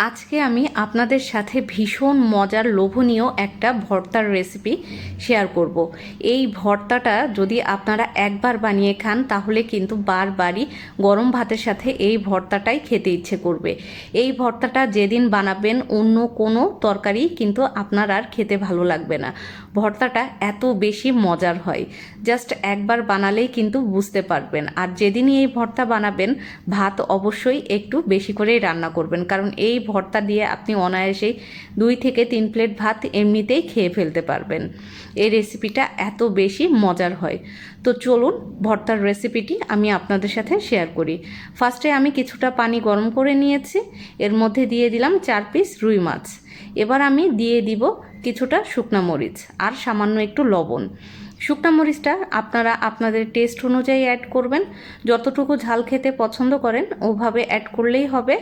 আজকে আমি আপনাদের সাথে ভীষণ মজার লোভনীয় একটা ভর্তার রেসিপি শেয়ার করব। এই ভর্তাটা যদি আপনারা একবার বানিয়ে খান তাহলে কিন্তু বারবারই গরম ভাতের সাথে এই ভর্তাটাই খেতে ইচ্ছে করবে। এই ভর্তাটা যেদিন বানাবেন অন্য কোনো তরকারি কিন্তু আপনার আর খেতে ভালো লাগবে না। ভর্তাটা এত বেশি মজার হয়, জাস্ট একবার বানালেই কিন্তু বুঝতে পারবেন। আর যেদিনই এই ভর্তা বানাবেন ভাত অবশ্যই একটু বেশি করেই রান্না করবেন, কারণ এই ভর্তা দিয়ে আপনি অনায়াসেই 2 থেকে 3 প্লেট ভাত এমনিতেই খেয়ে ফেলতে পারবেন। এই রেসিপিটা এত বেশি মজার হয়। তো চলুন ভর্তার রেসিপিটি আমি আপনাদের সাথে শেয়ার করি। ফার্স্টে আমি কিছুটা পানি গরম করে নিয়েছি, এর মধ্যে দিয়ে দিলাম 4 পিস রুই মাছ। এবার আমি দিয়ে দিব কিছুটা শুকনা মরিচ আর সামান্য একটু লবণ। শুকনা মরিচটা আপনারা আপনাদের টেস্ট অনুযায়ী অ্যাড করবেন, যতটুকু ঝাল খেতে পছন্দ করেন ওভাবে অ্যাড করলেই হবে।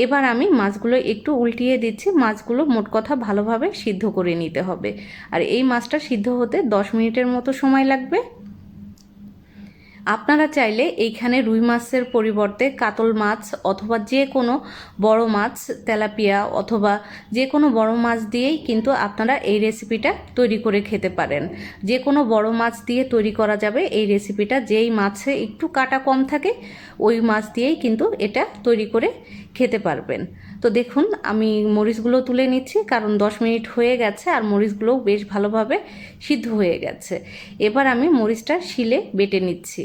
এবার আমি মাছগুলো একটু উল্টিয়ে দিচ্ছি, মাছগুলো মোট কথা ভালোভাবে সিদ্ধ করে নিতে হবে। আর এই মাছটা সিদ্ধ হতে 10 মিনিটের মতো সময় লাগবে। আপনারা চাইলে এইখানে রুই মাছের পরিবর্তে কাতল মাছ অথবা যে কোনো বড় মাছ, তেলাপিয়া অথবা যে কোনো বড় মাছ দিয়েই কিন্তু আপনারা এই রেসিপিটা তৈরি করে খেতে পারেন। যে কোনো বড় মাছ দিয়ে তৈরি করা যাবে এই রেসিপিটা। যেই মাছে একটু কাটা কম থাকে ওই মাছ দিয়েই কিন্তু এটা তৈরি করে খেতে পারবেন। তো দেখুন আমি মরিচগুলো তুলে নিচ্ছি, কারণ 10 মিনিট হয়ে গেছে আর মরিচগুলোও বেশ ভালোভাবে সিদ্ধ হয়ে গেছে। এবার আমি মরিচটা শিলে বেটে নিচ্ছি।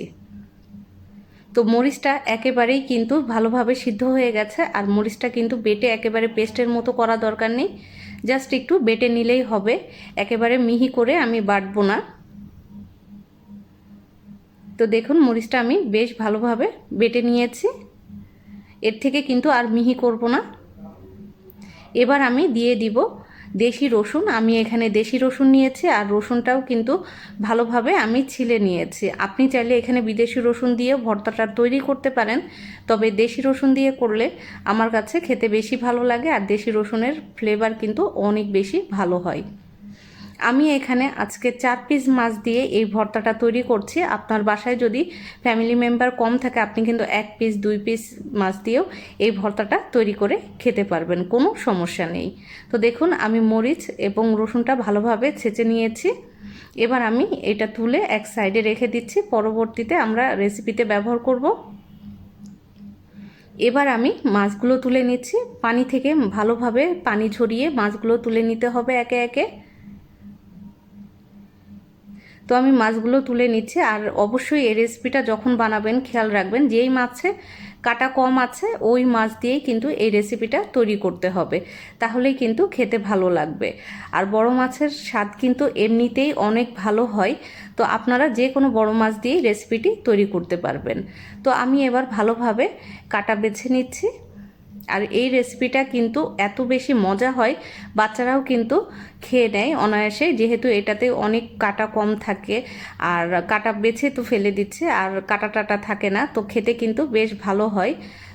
তো মরিচটা একেবারেই কিন্তু ভালোভাবে সিদ্ধ হয়ে গেছে, আর মরিচটা কিন্তু বেটে একেবারে পেস্টের মতো করা দরকার নেই, জাস্ট একটু বেটে নিলেই হবে। একেবারে মিহি করে আমি বাটবো না। তো দেখুন মরিচটা আমি বেশ ভালোভাবে বেটে নিয়েছি, এর থেকে কিন্তু আর মিহি করব না। এবার আমি দিয়ে দিব দেশি রসুন। আমি এখানে দেশি রসুন নিয়েছি, আর রসুনটাও কিন্তু ভালোভাবে আমি ছিলে নিয়েছি। আপনি চাইলে এখানে বিদেশি রসুন দিয়েও ভর্তাটা তৈরি করতে পারেন, তবে দেশি রসুন দিয়ে করলে আমার কাছে খেতে বেশি ভালো লাগে, আর দেশি রসুনের ফ্লেভার কিন্তু অনেক বেশি ভালো হয়। আমি এখানে আজকে 4 পিস মাছ দিয়ে এই ভর্তাটা তৈরি করছি। আপনার বাসায় যদি ফ্যামিলি মেম্বার কম থাকে আপনি কিন্তু 1 পিস 2 পিস মাছ দিয়েও এই ভর্তাটা তৈরি করে খেতে পারবেন, কোনো সমস্যা নেই। তো দেখুন আমি মরিচ এবং রসুনটা ভালোভাবে ছেঁচে নিয়েছি। এবার আমি এটা তুলে এক সাইডে রেখে দিচ্ছি, পরবর্তীতে আমরা রেসিপিতে ব্যবহার করব। এবার আমি মাছগুলো তুলে নিচ্ছি, পানি থেকে ভালোভাবে পানি ঝরিয়ে মাছগুলো তুলে নিতে হবে একে একে। তো আমি মাছগুলো তুলে নিচ্ছি। আর অবশ্যই এই রেসিপিটা যখন বানাবেন খেয়াল রাখবেন যেই মাছে কাটা কম আছে ওই মাছ দিয়েই কিন্তু এই রেসিপিটা তৈরি করতে হবে, তাহলেই কিন্তু খেতে ভালো লাগবে। আর বড় মাছের স্বাদ কিন্তু এমনিতেই অনেক ভালো হয়, তো আপনারা যে কোনো বড় মাছ দিয়েই রেসিপিটি তৈরি করতে পারবেন। তো আমি এবার ভালোভাবে কাটা বেছে নিচ্ছি। আর এই রেসিপিটা কিন্তু এত বেশি মজা হয়, বাচ্চারাও কিন্তু খেয়ে নেয় অনায়াসে, যেহেতু এটাতে অনেক কাটা কম থাকে। আর কাটা বেছে তো ফেলে দিচ্ছে, আর কাটা টাটা থাকে না, তো খেতে কিন্তু বেশ ভালো হয়।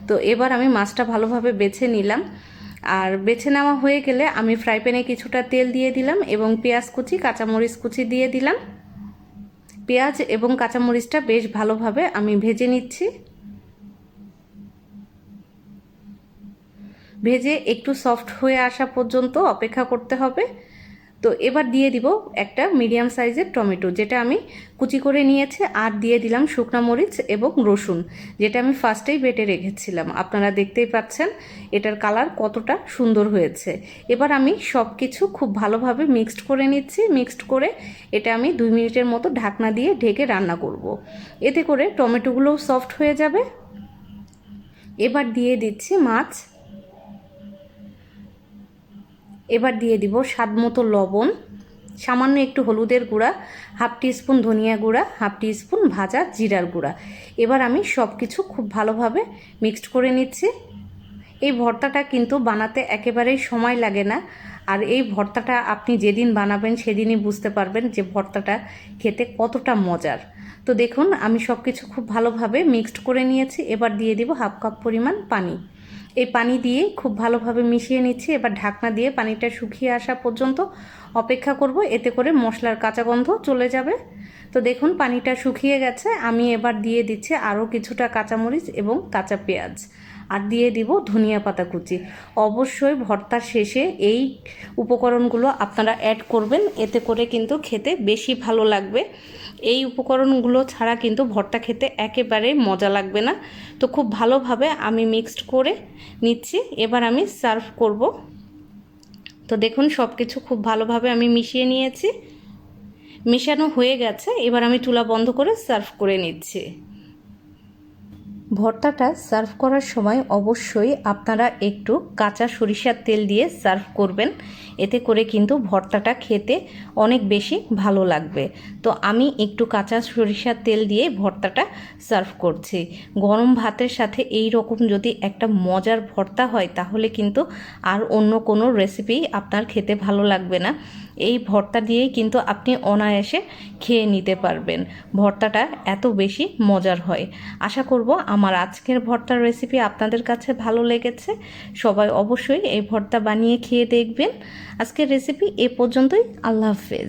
তো এবার আমি মাছটা ভালোভাবে বেছে নিলাম। আর বেছে নেওয়া হয়ে গেলে আমি ফ্রাই প্যানে কিছুটা তেল দিয়ে দিলাম এবং পেঁয়াজ কুচি কাঁচামরিচ কুচি দিয়ে দিলাম। পেঁয়াজ এবং কাঁচামরিচটা বেশ ভালোভাবে আমি ভেজে নিচ্ছি। ভেজে একটু সফট হয়ে আসা পর্যন্ত অপেক্ষা করতে হবে। তো এবার দিয়ে দিব একটা মিডিয়াম সাইজের টমেটো, যেটা আমি কুচি করে নিয়েছি, আর দিয়ে দিলাম শুকনো মরিচ এবং রসুন, যেটা আমি ফার্স্টেই বেটে রেখেছিলাম। আপনারা দেখতেই পাচ্ছেন এটার কালার কতটা সুন্দর হয়েছে। এবার আমি সব কিছু খুব ভালোভাবে মিক্সড করে নিচ্ছি। মিক্সড করে এটা আমি 2 মিনিটের মতো ঢাকনা দিয়ে ঢেকে রান্না করব। এতে করে টমেটোগুলোও সফট হয়ে যাবে। এবার দিয়ে দিচ্ছি মাছ। এবার দিয়ে দিব স্বাদ মতো লবণ, সামান্য একটু হলুদের গুঁড়া, 1/2 টিস্পুন ধনিয়া গুঁড়া, 1/2 টিস্পুন ভাজা জিরার গুঁড়া। এবার আমি সব কিছু খুব ভালোভাবে মিক্সড করে নিচ্ছি। এই ভর্তাটা কিন্তু বানাতে একেবারেই সময় লাগে না, আর এই ভর্তাটা আপনি যেদিন বানাবেন সেদিনই বুঝতে পারবেন যে ভর্তাটা খেতে কতটা মজার। তো দেখুন আমি সব কিছু খুব ভালোভাবে মিক্সড করে নিয়েছি। এবার দিয়ে দিব 1/2 কাপ পরিমাণ পানি। এই পানি দিয়ে খুব ভালোভাবে মিশিয়ে নিচ্ছি। এবার ঢাকনা দিয়ে পানিটা শুকিয়ে আসা পর্যন্ত অপেক্ষা করব, এতে করে মশলার কাঁচা গন্ধ চলে যাবে। তো দেখুন পানিটা শুকিয়ে গেছে। আমি এবার দিয়ে দিচ্ছি আরও কিছুটা কাঁচামরিচ এবং কাঁচা পেঁয়াজ। আর দিয়ে দিব ধনিয়া পাতা কুচি। অবশ্যই ভর্তার শেষে এই উপকরণগুলো আপনারা অ্যাড করবেন, এতে করে কিন্তু খেতে বেশি ভালো লাগবে। এই উপকরণগুলো ছাড়া কিন্তু ভর্তা খেতে একেবারে মজা লাগবে না। তো খুব ভালোভাবে আমি মিক্সড করে নিচ্ছি। এবার আমি সার্ভ করব। তো দেখুন সব কিছু খুব ভালোভাবে আমি মিশিয়ে নিয়েছি, মেশানো হয়ে গেছে। এবার আমি চুলা বন্ধ করে সার্ভ করে নিচ্ছি। ভর্তাটা সার্ভ করার সময় অবশ্যই আপনারা একটু কাঁচা সরিষার তেল দিয়ে সার্ভ করবেন, এতে করে কিন্তু ভর্তাটা খেতে অনেক বেশি ভালো লাগবে। তো আমি একটু কাঁচা সরিষার তেল দিয়ে ভর্তাটা সার্ভ করছি। গরম ভাতের সাথে এই রকম যদি একটা মজার ভর্তা হয় তাহলে কিন্তু আর অন্য কোনো রেসিপি আপনার খেতে ভালো লাগবে না। এই ভর্তা দিয়েই কিন্তু আপনি অনায়াসে খেয়ে নিতে পারবেন। ভর্তাটা এত বেশি মজার হয়। আশা করব আমার আজকের ভর্তার রেসিপি আপনাদের কাছে ভালো লেগেছে। সবাই অবশ্যই এই ভর্তা বানিয়ে খেয়ে দেখবেন। আজকের রেসিপি এ পর্যন্তই। আল্লাহ হাফেজ।